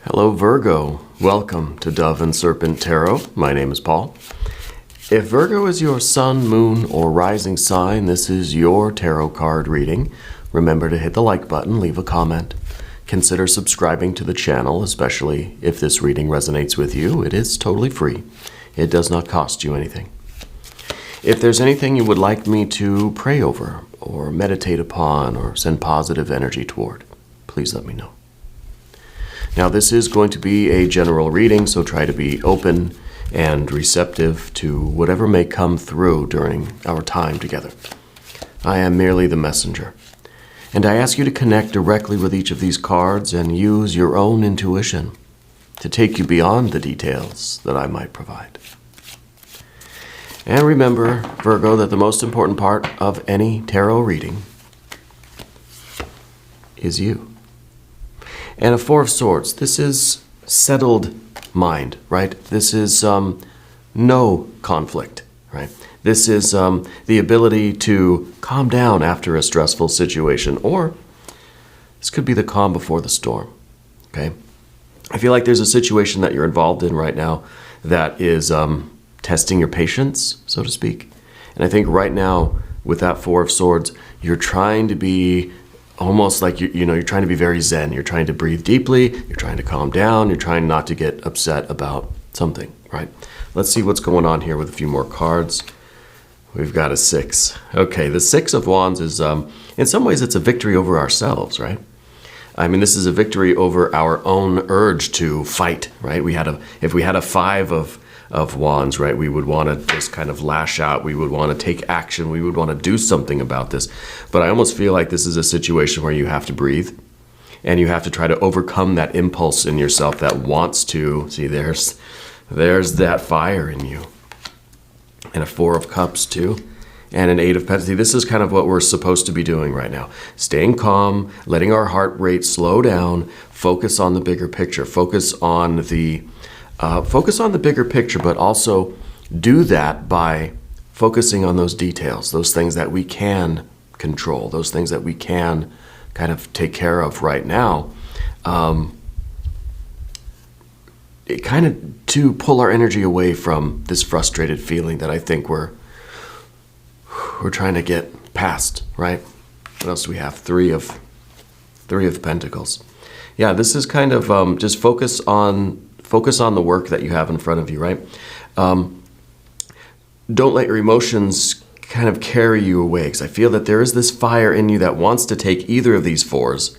Hello Virgo, welcome to Dove and Serpent Tarot. My name is Paul. If Virgo is your sun, moon, or rising sign, this is your tarot card reading. Remember to hit the like button, leave a comment. Consider subscribing to the channel, especially if this reading resonates with you. It is totally free. It does not cost you anything. If there's anything you would like me to pray over, or meditate upon, or send positive energy toward, please let me know. Now, this is going to be a general reading, so try to be open and receptive to whatever may come through during our time together. I am merely the messenger, and I ask you to connect directly with each of these cards and use your own intuition to take you beyond the details that I might provide. And remember, Virgo, that the most important part of any tarot reading is you. And a Four of Swords, this is settled mind, right? This is no conflict, right? This is the ability to calm down after a stressful situation, or this could be the calm before the storm, okay? I feel like there's a situation that you're involved in right now that is testing your patience, so to speak. And I think right now, with that Four of Swords, you're trying to be almost like, you're trying to be very zen. You're trying to breathe deeply. You're trying to calm down. You're trying not to get upset about something, right? Let's see what's going on here with a few more cards. We've got a 6. Okay, the 6 of Wands is, in some ways, it's a victory over ourselves, right? I mean, this is a victory over our own urge to fight, right? If we had a 5 of Wands, right, we would want to just kind of lash out. We would want to take action. We would want to do something about this. But I almost feel like this is a situation where you have to breathe and you have to try to overcome that impulse in yourself that wants to. See, there's that fire in you. And a 4 of Cups too. And an 8 of Pentacles. See, this is kind of what we're supposed to be doing right now. Staying calm, letting our heart rate slow down, focus on the bigger picture, focus on the bigger picture, but also do that by focusing on those details, those things that we can control, those things that we can kind of take care of right now. It kind of to pull our energy away from this frustrated feeling that I think we're trying to get past, right? What else do we have? Three of Pentacles. Yeah, this is kind of just focus on the work that you have in front of you, right? Don't let your emotions kind of carry you away, because I feel that there is this fire in you that wants to take either of these 4s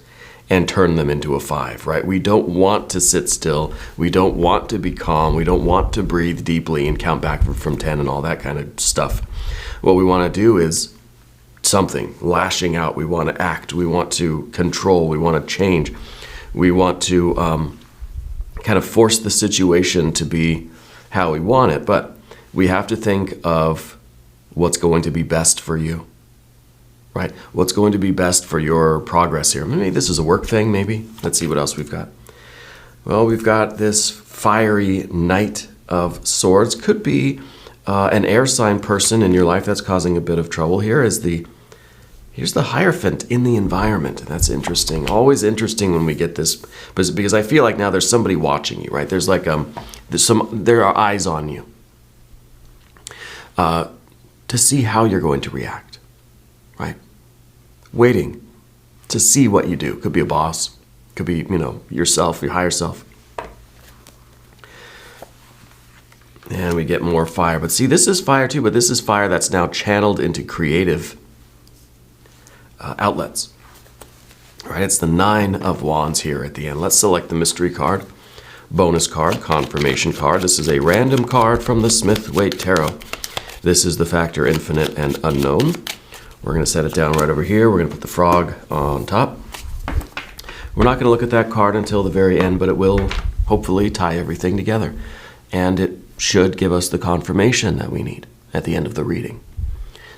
and turn them into a 5, right? We don't want to sit still. We don't want to be calm. We don't want to breathe deeply and count back from 10 and all that kind of stuff. What we want to do is something, lashing out. We want to act. We want to control. We want to change. We want to kind of force the situation to be how we want it, but we have to think of what's going to be best for you, right? What's going to be best for your progress here. Maybe this is a work thing, maybe. Let's see what else we've got. Well, we've got this fiery Knight of Swords. Could be an air sign person in your life that's causing a bit of trouble. Here's the Hierophant in the environment. That's interesting. Always interesting when we get this, because I feel like now there's somebody watching you, right? There's like there are eyes on you to see how you're going to react, right? Waiting to see what you do. Could be a boss, could be yourself, your higher self. And we get more fire. But see, this is fire too, but this is fire that's now channeled into creative outlets. All right, it's the 9 of Wands here at the end. Let's select the mystery card, bonus card, confirmation card. This is a random card from the Smith-Waite Tarot. This is the factor infinite and unknown. We're going to set it down right over here. We're going to put the frog on top. We're not going to look at that card until the very end, but it will hopefully tie everything together. And it should give us the confirmation that we need at the end of the reading.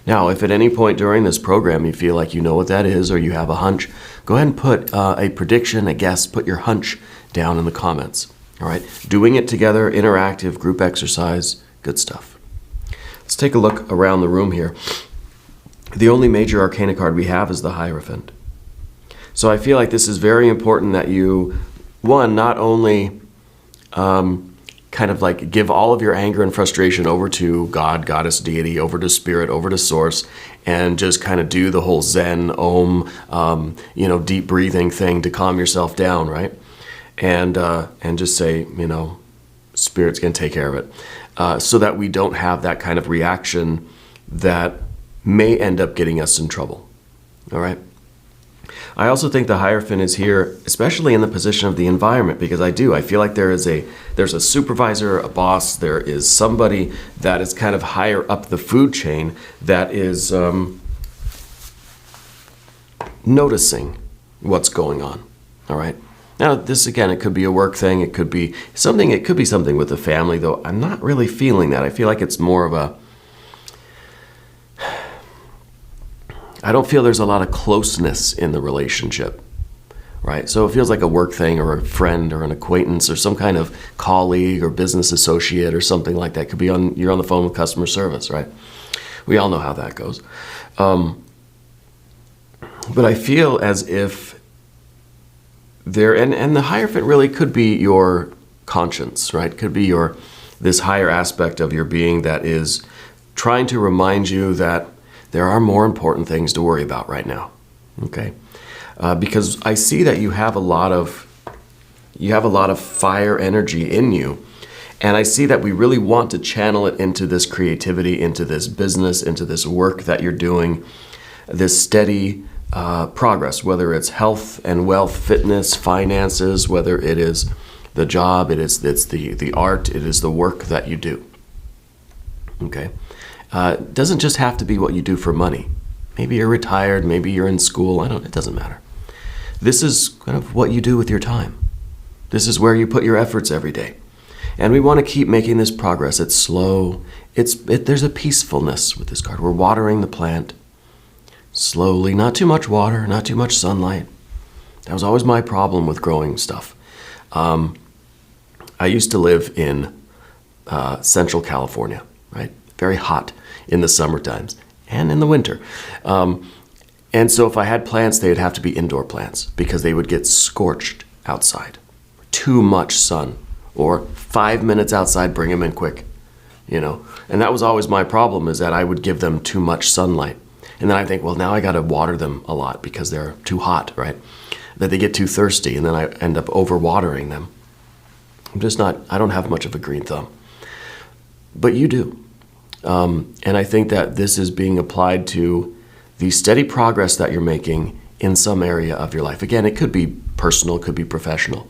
Now, if at any point during this program you feel like you know what that is or you have a hunch, go ahead and put a prediction, a guess, put your hunch down in the comments. All right, doing it together, interactive, group exercise, good stuff. Let's take a look around the room here. The only major arcana card we have is the Hierophant. So I feel like this is very important that you one, not only kind of like give all of your anger and frustration over to God, goddess, deity, over to spirit, over to source, and just kind of do the whole Zen, Om, deep breathing thing to calm yourself down, right? And just say, Spirit's going to take care of it, so that we don't have that kind of reaction that may end up getting us in trouble. All right. I also think the Hierophant is here, especially in the position of the environment, because I feel like there's a supervisor, a boss, there is somebody that is kind of higher up the food chain that is noticing what's going on. All right. Now, this again, it could be a work thing, it could be something with the family, though I'm not really feeling that. I feel like it's more of I don't feel there's a lot of closeness in the relationship, right? So it feels like a work thing or a friend or an acquaintance or some kind of colleague or business associate or something like that. Could be you're on the phone with customer service, right? We all know how that goes. But I feel as if and the Hierophant really could be your conscience, right? Could be this higher aspect of your being that is trying to remind you that there are more important things to worry about right now, okay? Because I see that you have a lot of fire energy in you, and I see that we really want to channel it into this creativity, into this business, into this work that you're doing, this steady progress, whether it's health and wealth, fitness, finances, whether it is the job, it's the art, it is the work that you do, okay? It doesn't just have to be what you do for money. Maybe you're retired, maybe you're in school, it doesn't matter. This is kind of what you do with your time. This is where you put your efforts every day. And we want to keep making this progress. It's slow. There's a peacefulness with this card. We're watering the plant slowly, not too much water, not too much sunlight. That was always my problem with growing stuff. I used to live in Central California, right? Very hot in the summer times and in the winter. And so if I had plants, they'd have to be indoor plants because they would get scorched outside. Too much sun, or 5 minutes outside, bring them in quick, And that was always my problem, is that I would give them too much sunlight. And then I think, well, now I got to water them a lot because they're too hot, right? That they get too thirsty, and then I end up overwatering them. I don't have much of a green thumb. But you do. And I think that this is being applied to the steady progress that you're making in some area of your life. Again, it could be personal, it could be professional.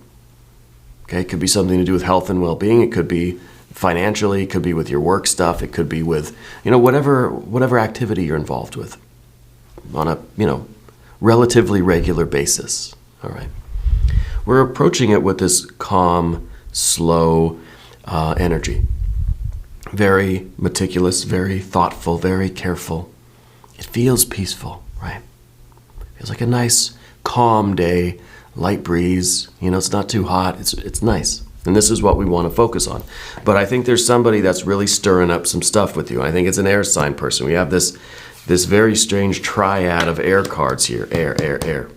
Okay, it could be something to do with health and well-being. It could be financially, it could be with your work stuff. It could be with, whatever activity you're involved with on a, relatively regular basis. All right. We're approaching it with this calm, slow energy. Very meticulous, very thoughtful, very careful. It feels peaceful, right? It feels like a nice, calm day, light breeze. It's not too hot. It's nice. And this is what we want to focus on. But I think there's somebody that's really stirring up some stuff with you. I think it's an air sign person. We have this very strange triad of air cards here. Air, air, air.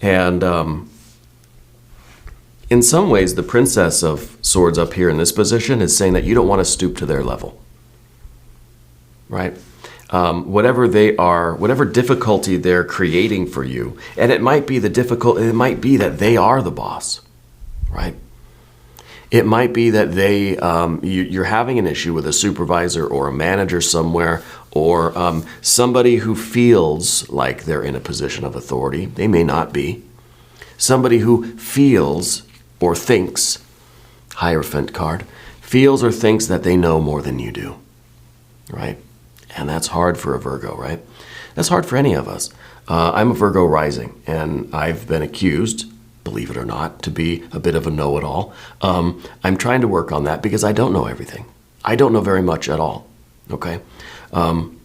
And in some ways, the Princess of Swords up here in this position is saying that you don't want to stoop to their level, right? Whatever they are, whatever difficulty they're creating for you, and it might be it might be that they are the boss, right? It might be that you're having an issue with a supervisor or a manager somewhere, or somebody who feels like they're in a position of authority. They may not be. Somebody who feels or thinks, Hierophant card, feels or thinks that they know more than you do, right? And that's hard for a Virgo, right? That's hard for any of us. I'm a Virgo rising, and I've been accused, believe it or not, to be a bit of a know-it-all. I'm trying to work on that because I don't know everything. I don't know very much at all, okay? I'm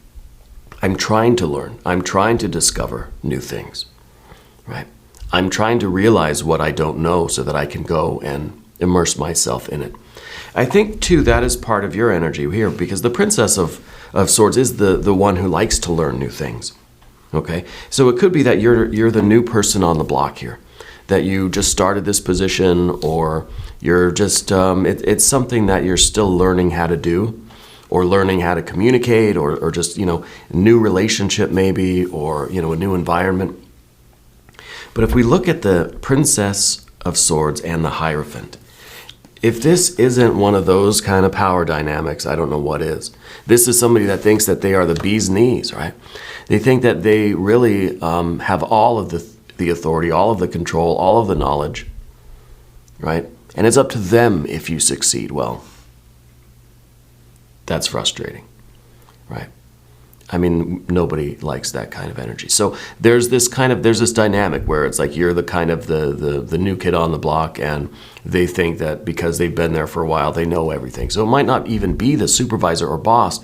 trying to learn. I'm trying to discover new things, right? I'm trying to realize what I don't know so that I can go and immerse myself in it. I think, too, that is part of your energy here, because the Princess of Swords is the one who likes to learn new things, okay? So it could be that you're the new person on the block here, that you just started this position, or you're just, it's something that you're still learning how to do, or learning how to communicate, or just, new relationship maybe, or, a new environment. But if we look at the Princess of Swords and the Hierophant, if this isn't one of those kind of power dynamics, I don't know what is. This is somebody that thinks that they are the bee's knees, right? They think that they really have all of the authority, all of the control, all of the knowledge, right? And it's up to them if you succeed. Well, that's frustrating, right? I mean, nobody likes that kind of energy. So there's this dynamic where it's like you're the kind of the new kid on the block, and they think that because they've been there for a while, they know everything. So it might not even be the supervisor or boss,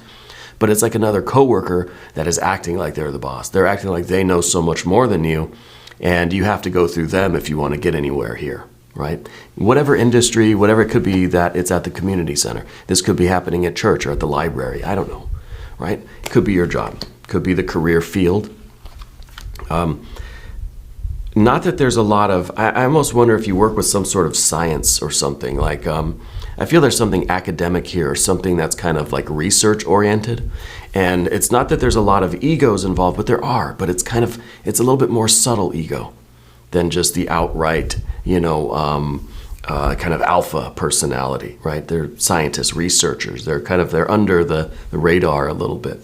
but it's like another coworker that is acting like they're the boss. They're acting like they know so much more than you, and you have to go through them if you want to get anywhere here, right? Whatever industry, whatever it could be, that it's at the community center. This could be happening at church or at the library. I don't know. Right? It could be your job. Could be the career field. Not that there's a lot of, I almost wonder if you work with some sort of science or something. Like, I feel there's something academic here, or something that's kind of like research oriented. And it's not that there's a lot of egos involved, but there are. But it's a little bit more subtle ego than just the outright, kind of alpha personality, right? They're scientists, researchers. They're under the radar a little bit.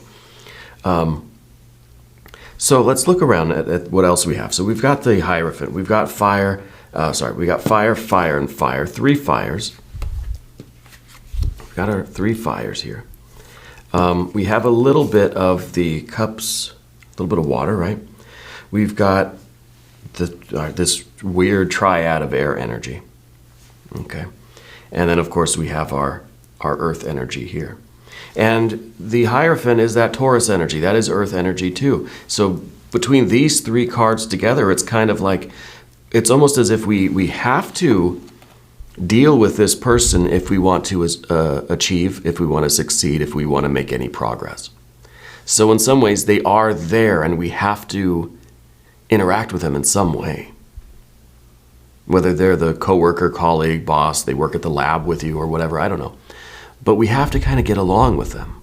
So let's look around at what else we have. So we've got the Hierophant. We've got fire. We got fire, fire, and fire. 3 fires. We've got our 3 fires here. We have a little bit of the cups, a little bit of water, right? We've got this weird triad of air energy. Okay, and then of course we have our earth energy here. And the Hierophant is that Taurus energy. That is earth energy too. So between these 3 cards together, it's kind of like, it's almost as if we have to deal with this person if we want to achieve, if we want to succeed, if we want to make any progress. So in some ways they are there, and we have to interact with them in some way. Whether they're the coworker, colleague, boss, they work at the lab with you or whatever, I don't know. But we have to kind of get along with them,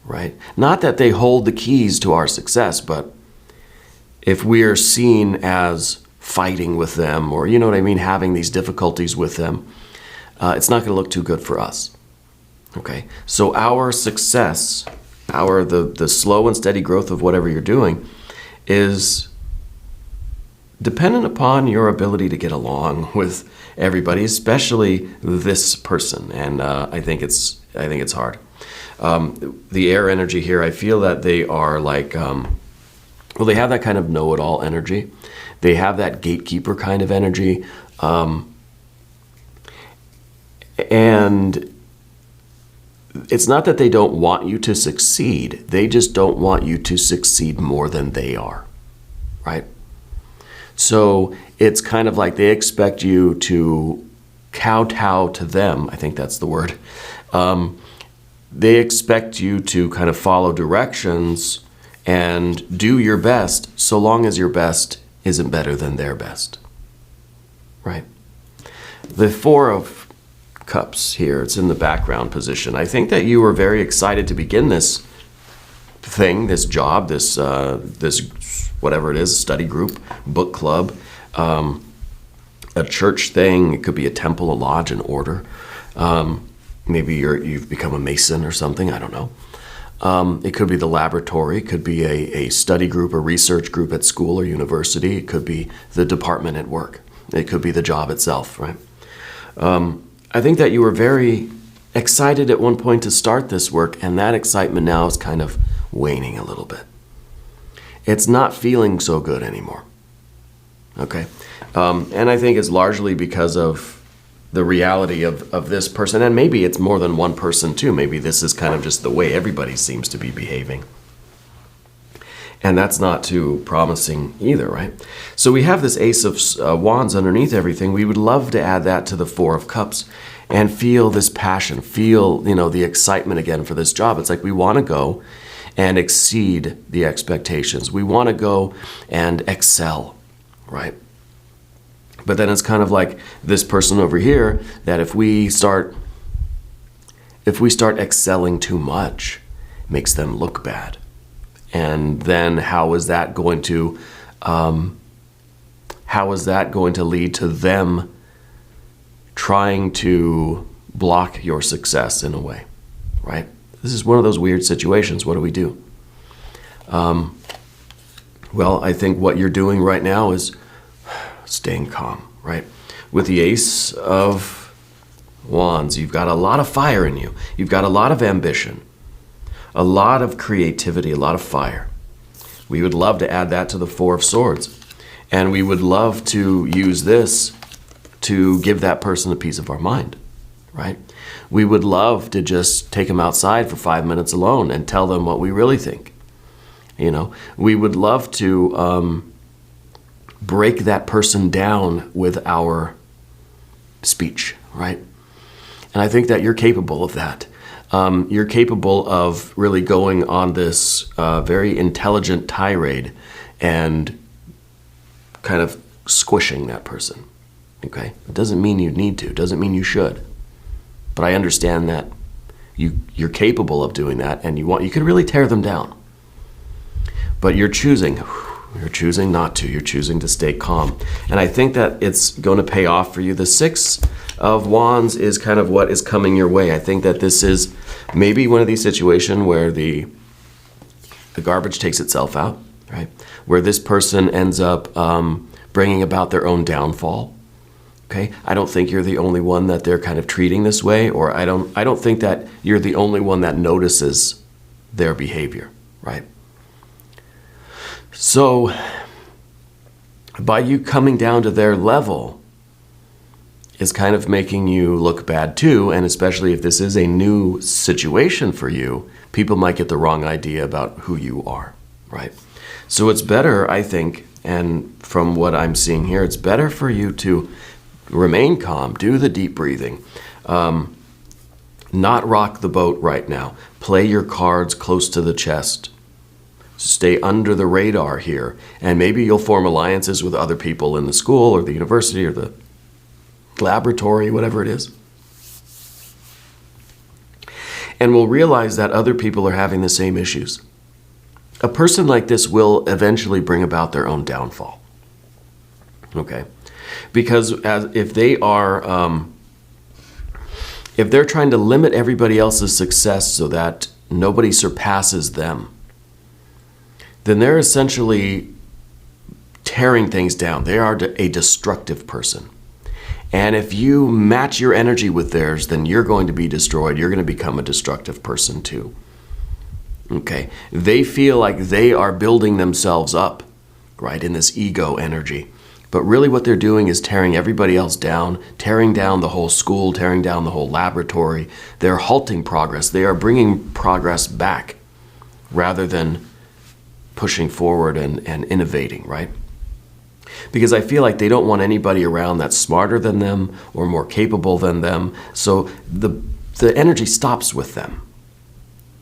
right? Not that they hold the keys to our success, but if we're seen as fighting with them, or, you know what I mean, having these difficulties with them, it's not going to look too good for us, okay? So our success, the slow and steady growth of whatever you're doing is dependent upon your ability to get along with everybody, especially this person. And I think it's hard. The air energy here, I feel that they are like, they have that kind of know-it-all energy. They have that gatekeeper kind of energy. And it's not that they don't want you to succeed. They just don't want you to succeed more than they are, right? So it's kind of like they expect you to kowtow to them. I think that's the word. They expect you to kind of follow directions and do your best, so long as your best isn't better than their best, right? The 4 of Cups here, it's in the background position. I think that you were very excited to begin this thing, this job, this whatever it is, study group, book club, a church thing. It could be a temple, a lodge, an order. Maybe you've become a mason or something. I don't know. It could be the laboratory. It could be a study group, a research group at school or university. It could be the department at work. It could be the job itself, right? I think that you were very excited at one point to start this work, and that excitement now is kind of waning a little bit. It's not feeling so good anymore, okay? And I think it's largely because of the reality of this person, and maybe it's more than one person too. Maybe this is kind of just the way everybody seems to be behaving. And that's not too promising either, right? So we have this Ace of Wands underneath everything. We would love to add that to the 4 of Cups and feel this passion, feel, the excitement again for this job. It's like we want to go and exceed the expectations. We want to go and excel, right? But then it's kind of like this person over here that if we start excelling too much, it makes them look bad. And then how is that going to lead to them trying to block your success in a way, right? This is one of those weird situations. What do we do? Well, I think what you're doing right now is staying calm, right? With the Ace of Wands, you've got a lot of fire in you. You've got a lot of ambition, a lot of creativity, a lot of fire. We would love to add that to the Four of Swords. And we would love to use this to give that person a piece of our mind, right? We would love to just take them outside for 5 minutes alone and tell them what we really think. You know, we would love to break that person down with our speech, right? And I think that you're capable of that. You're capable of really going on this very intelligent tirade and kind of squishing that person, okay? It doesn't mean you need to, doesn't mean you should. But I understand that you're capable of doing that, and you could really tear them down. But you're choosing not to. You're choosing to stay calm. And I think that it's going to pay off for you. The Six of Wands is kind of what is coming your way. I think that this is maybe one of these situations where the garbage takes itself out, right? Where this person ends up bringing about their own downfall. Okay, I don't think you're the only one that they're kind of treating this way, or I don't think that you're the only one that notices their behavior, right? So by you coming down to their level is kind of making you look bad too, and especially if this is a new situation for you, people might get the wrong idea about who you are, right? So it's better, I think, and from what I'm seeing here, it's better for you to remain calm, do the deep breathing, not rock the boat right now. Play your cards close to the chest. Stay under the radar here, and maybe you'll form alliances with other people in the school or the university or the laboratory, whatever it is. And we'll realize that other people are having the same issues. A person like this will eventually bring about their own downfall. Okay? Because if they're trying to limit everybody else's success so that nobody surpasses them, then they're essentially tearing things down. They are a destructive person. And if you match your energy with theirs, then you're going to be destroyed. You're going to become a destructive person too. Okay? They feel like they are building themselves up, right, in this ego energy. But really what they're doing is tearing everybody else down, tearing down the whole school, tearing down the whole laboratory. They're halting progress. They are bringing progress back rather than pushing forward and innovating, right? Because I feel like they don't want anybody around that's smarter than them or more capable than them. So the energy stops with them,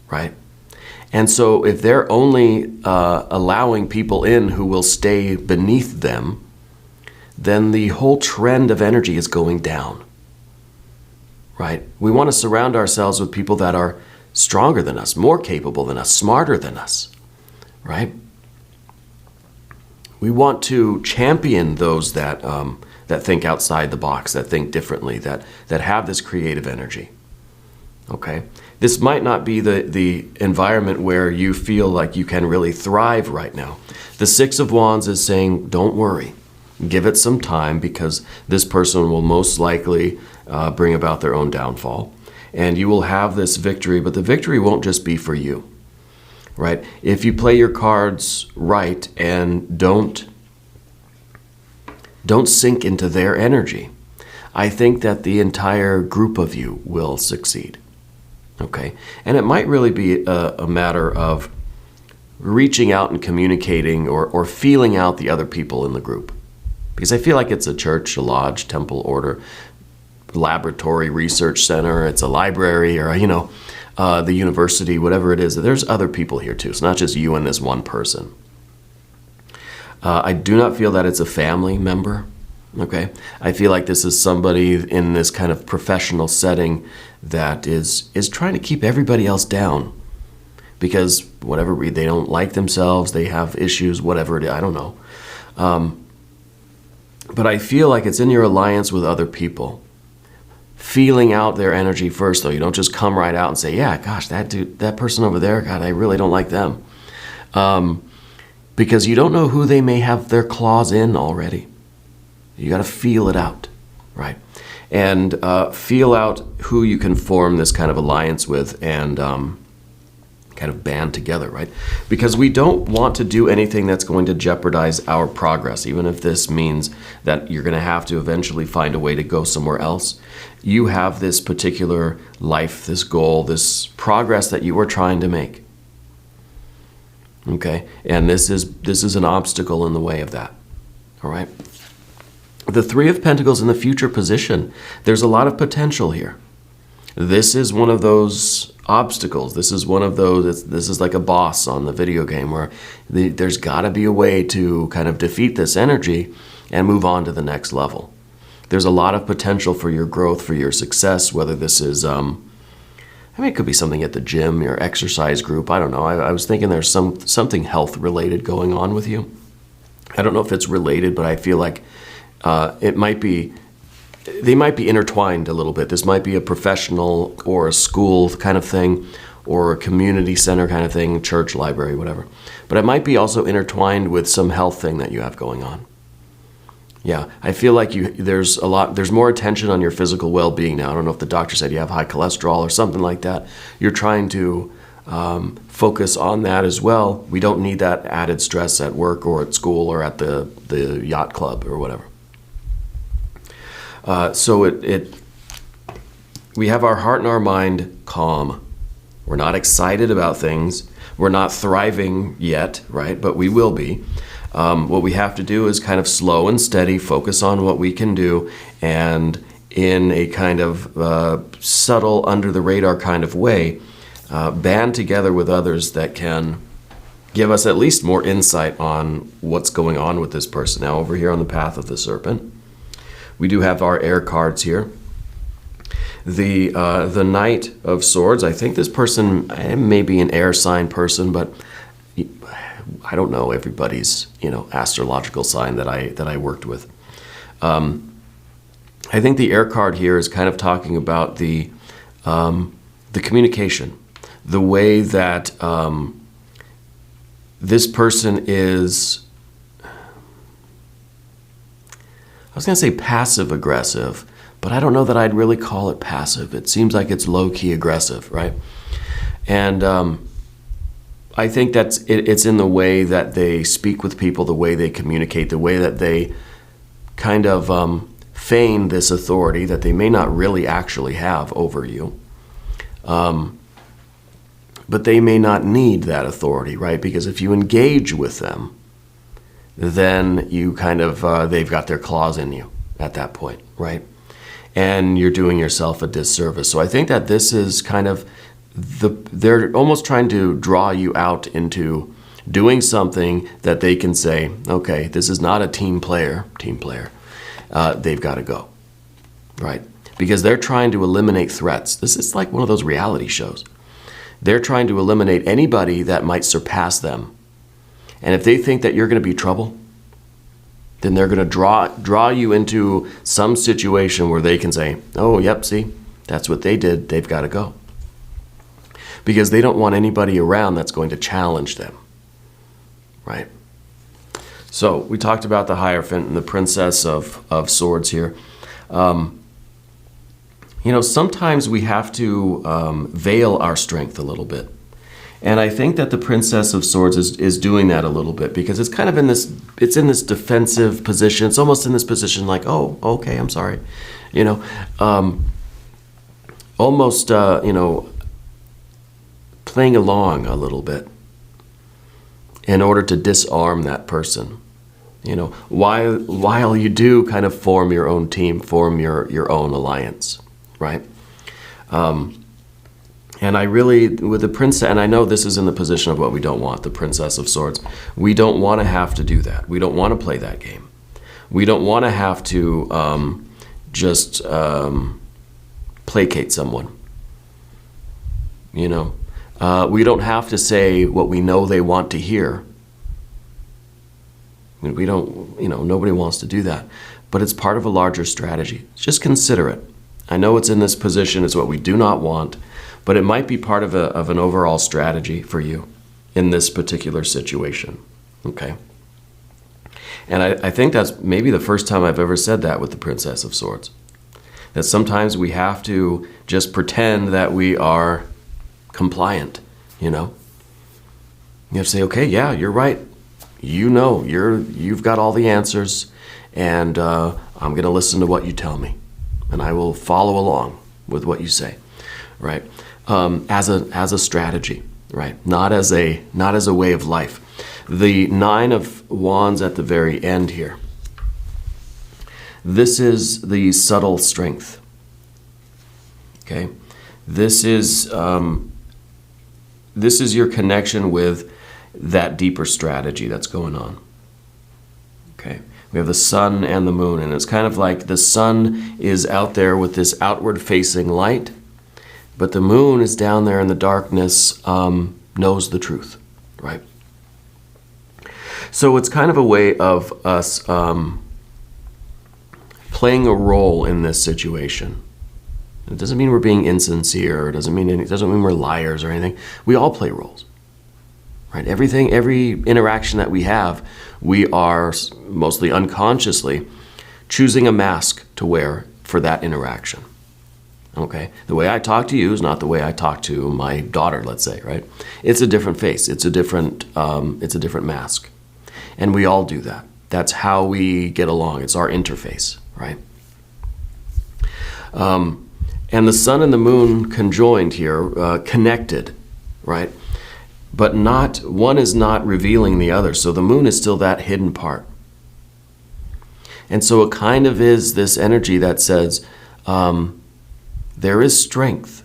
right? And so if they're only allowing people in who will stay beneath them, then the whole trend of energy is going down, right? We want to surround ourselves with people that are stronger than us, more capable than us, smarter than us, right? We want to champion those that think outside the box, that think differently, that have this creative energy, okay? This might not be the environment where you feel like you can really thrive right now. The Six of Wands is saying, don't worry. Give it some time, because this person will most likely bring about their own downfall. And you will have this victory, but the victory won't just be for you, right? If you play your cards right and don't sink into their energy, I think that the entire group of you will succeed, okay? And it might really be a matter of reaching out and communicating or feeling out the other people in the group. Because I feel like it's a church, a lodge, temple, order, laboratory, research center, it's a library, or, the university, whatever it is. There's other people here too. It's not just you and this one person. I do not feel that it's a family member, Okay, I feel like this is somebody in this kind of professional setting that is trying to keep everybody else down because they don't like themselves, they have issues, whatever it is, I don't know. But I feel like it's in your alliance with other people. Feeling out their energy first, though. You don't just come right out and say, yeah, gosh, that dude, that person over there, God, I really don't like them. Because you don't know who they may have their claws in already. You got to feel it out, right? And feel out who you can form this kind of alliance with and kind of band together, right? Because we don't want to do anything that's going to jeopardize our progress, even if this means that you're going to have to eventually find a way to go somewhere else. You have this particular life, this goal, this progress that you are trying to make. Okay? And this is an obstacle in the way of that. All right? The Three of Pentacles in the future position, there's a lot of potential here. This is one of those obstacles. This is one of those, this is like a boss on the video game where there's got to be a way to kind of defeat this energy and move on to the next level. There's a lot of potential for your growth, for your success, whether this is, it could be something at the gym, your exercise group. I don't know. I was thinking there's something health related going on with you. I don't know if it's related, but I feel like they might be intertwined a little bit. This might be a professional or a school kind of thing or a community center kind of thing, church, library, whatever. But it might be also intertwined with some health thing that you have going on. Yeah, I feel like there's more attention on your physical well-being now. I don't know if the doctor said you have high cholesterol or something like that. You're trying to focus on that as well. We don't need that added stress at work or at school or at the yacht club or whatever. So we have our heart and our mind calm. We're not excited about things. We're not thriving yet, right? But we will be. What we have to do is kind of slow and steady, focus on what we can do, and in a kind of subtle, under-the-radar kind of way, band together with others that can give us at least more insight on what's going on with this person. Now, over here on the path of the Serpent, we do have our air cards here. The Knight of Swords, I think this person may be an air sign person, but I don't know everybody's astrological sign that I worked with. I think the air card here is kind of talking about the communication, the way that this person is. I was going to say passive aggressive, but I don't know that I'd really call it passive. It seems like it's low-key aggressive, right? And I think it's in the way that they speak with people, the way they communicate, the way that they kind of feign this authority that they may not really actually have over you. But they may not need that authority, right? Because if you engage with them, then you kind of, they've got their claws in you at that point, right? And you're doing yourself a disservice. So I think that this is kind of, they're almost trying to draw you out into doing something that they can say, okay, this is not a team player, they've got to go, right? Because they're trying to eliminate threats. This is like one of those reality shows. They're trying to eliminate anybody that might surpass them. And if they think that you're going to be trouble, then they're going to draw you into some situation where they can say, oh, yep, see, that's what they did. They've got to go. Because they don't want anybody around that's going to challenge them, right? So we talked about the Hierophant and the Princess of Swords here. Sometimes we have to veil our strength a little bit. And I think that the Princess of Swords is doing that a little bit because it's kind of in this defensive position. It's almost in this position like, oh, okay, I'm sorry. Almost, playing along a little bit in order to disarm that person. While you do kind of form your own team, form your own alliance, right? And I really, with the princess, and I know this is in the position of what we don't want, the Princess of Swords. We don't want to have to do that. We don't want to play that game. We don't want to have to just placate someone. You know, we don't have to say what we know they want to hear. We don't, you know, nobody wants to do that. But it's part of a larger strategy. Just consider it. I know it's in this position, it's what we do not want, but it might be part of an overall strategy for you in this particular situation. Okay? And I think that's maybe the first time I've ever said that with the Princess of Swords. That sometimes we have to just pretend that we are compliant, you know? You have to say, okay, yeah, you're right. You know, you've got all the answers, and I'm going to listen to what you tell me, and I will follow along with what you say, right? As a strategy, right? Not as a way of life. The Nine of Wands at the very end here. This is the subtle strength. Okay, this is your connection with that deeper strategy that's going on. Okay, we have the sun and the moon, and it's kind of like the sun is out there with this outward facing light, but the moon is down there in the darkness, knows the truth, right? So it's kind of a way of us playing a role in this situation. It doesn't mean we're being insincere. It doesn't mean we're liars or anything. We all play roles, right? Every interaction that we have, we are mostly unconsciously choosing a mask to wear for that interaction. Okay, the way I talk to you is not the way I talk to my daughter. Let's say, right? It's a different face. It's a different mask, and we all do that. That's how we get along. It's our interface, right? And the sun and the moon conjoined here, connected, right? But one is not revealing the other. So the moon is still that hidden part. And so it kind of is this energy that says, there is strength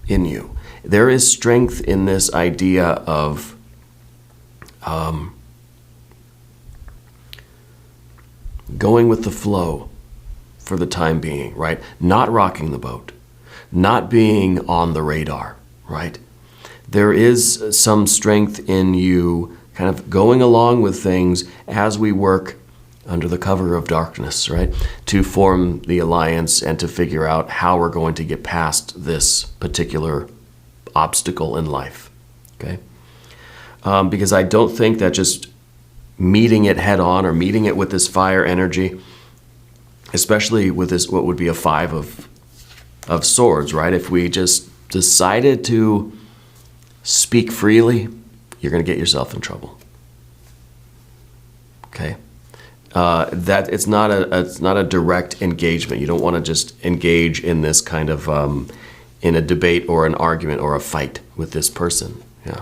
in you. There is strength in this idea of going with the flow for the time being, right? Not rocking the boat, not being on the radar, right? There is some strength in you kind of going along with things as we work under the cover of darkness, right? To form the alliance and to figure out how we're going to get past this particular obstacle in life, okay? Because I don't think that just meeting it head on or meeting it with this fire energy, especially with this, what would be a Five of Swords, right? If we just decided to speak freely, you're going to get yourself in trouble. Okay, that it's not a direct engagement. You don't want to just engage in this kind of in a debate or an argument or a fight with this person. Yeah.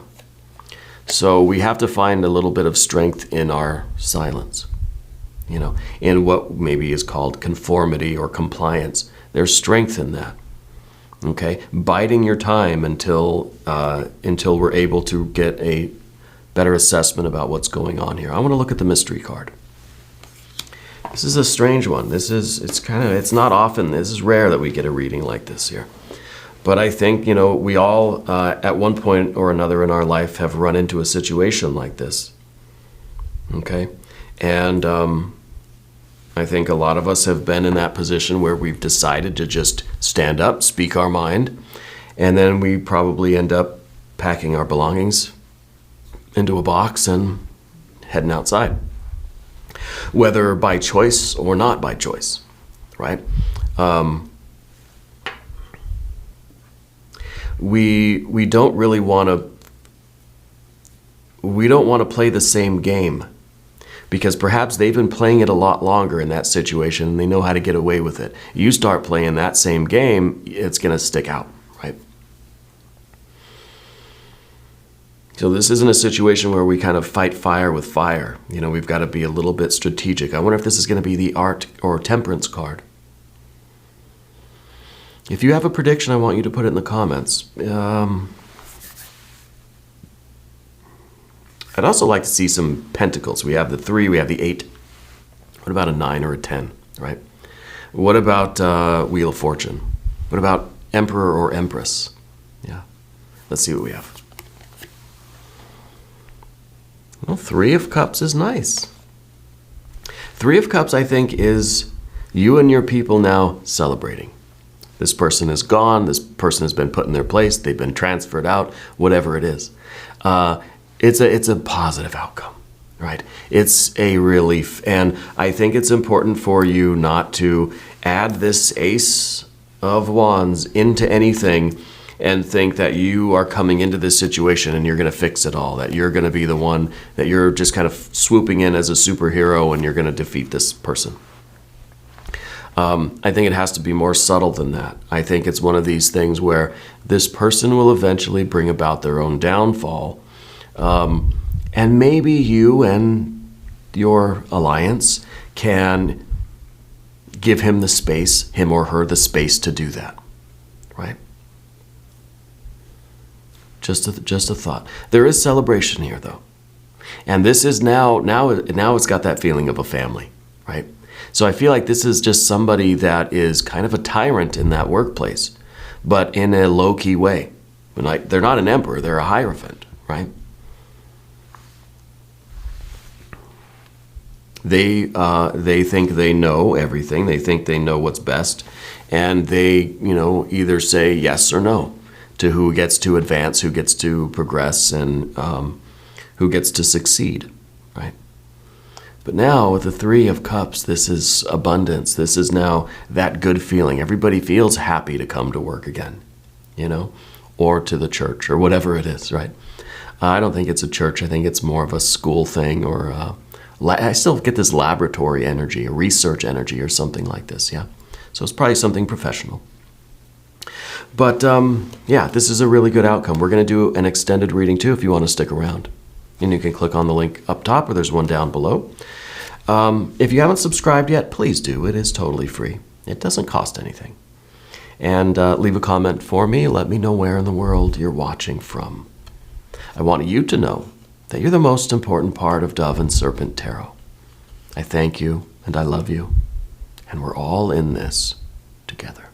So we have to find a little bit of strength in our silence. You know, in what maybe is called conformity or compliance. There's strength in that. Okay, biding your time until we're able to get a better assessment about what's going on here. I want to look at the mystery card. This is a strange one. It's not often. This is rare that we get a reading like this here. But I think, you know, we all at one point or another in our life have run into a situation like this. Okay, and I think a lot of us have been in that position where we've decided to just stand up, speak our mind, and then we probably end up packing our belongings into a box and heading outside, whether by choice or not by choice, right? We don't really want to play the same game, because perhaps they've been playing it a lot longer in that situation and they know how to get away with it. You start playing that same game, it's going to stick out, right? So this isn't a situation where we kind of fight fire with fire. You know, we've got to be a little bit strategic. I wonder if this is going to be the art or temperance card. If you have a prediction, I want you to put it in the comments. I'd also like to see some pentacles. We have the 3, we have the 8, What about a 9 or a 10, right? What about Wheel of Fortune? What about Emperor or Empress? Yeah. Let's see what we have. Well, 3 of Cups is nice. 3 of Cups, I think, is you and your people now celebrating. This person is gone. This person has been put in their place. They've been transferred out, whatever it is. It's a positive outcome, right? It's a relief. And I think it's important for you not to add this Ace of Wands into anything and think that you are coming into this situation and you're going to fix it all, that you're going to be the one, that you're just kind of swooping in as a superhero and you're going to defeat this person. I think it has to be more subtle than that. I think it's one of these things where this person will eventually bring about their own downfall. And maybe you and your alliance can give him the space, him or her the space to do that, right? Just a thought. There is celebration here, though. And this is now it's got that feeling of a family, right? So I feel like this is just somebody that is kind of a tyrant in that workplace, but in a low-key way. Like, they're not an emperor, they're a hierophant, right? They think they know everything. They think they know what's best, and they, either say yes or no to who gets to advance, who gets to progress, and who gets to succeed, right? But now with the 3 of Cups, this is abundance. This is now that good feeling. Everybody feels happy to come to work again, or to the church or whatever it is, right? I don't think it's a church. I think it's more of a school thing, or I still get this laboratory energy, a research energy or something like this, yeah? So it's probably something professional. But yeah, this is a really good outcome. We're going to do an extended reading too if you want to stick around. And you can click on the link up top, or there's one down below. If you haven't subscribed yet, please do. It is totally free. It doesn't cost anything. And leave a comment for me. Let me know where in the world you're watching from. I want you to know that you're the most important part of Dove and Serpent Tarot. I thank you, and I love you. And we're all in this together.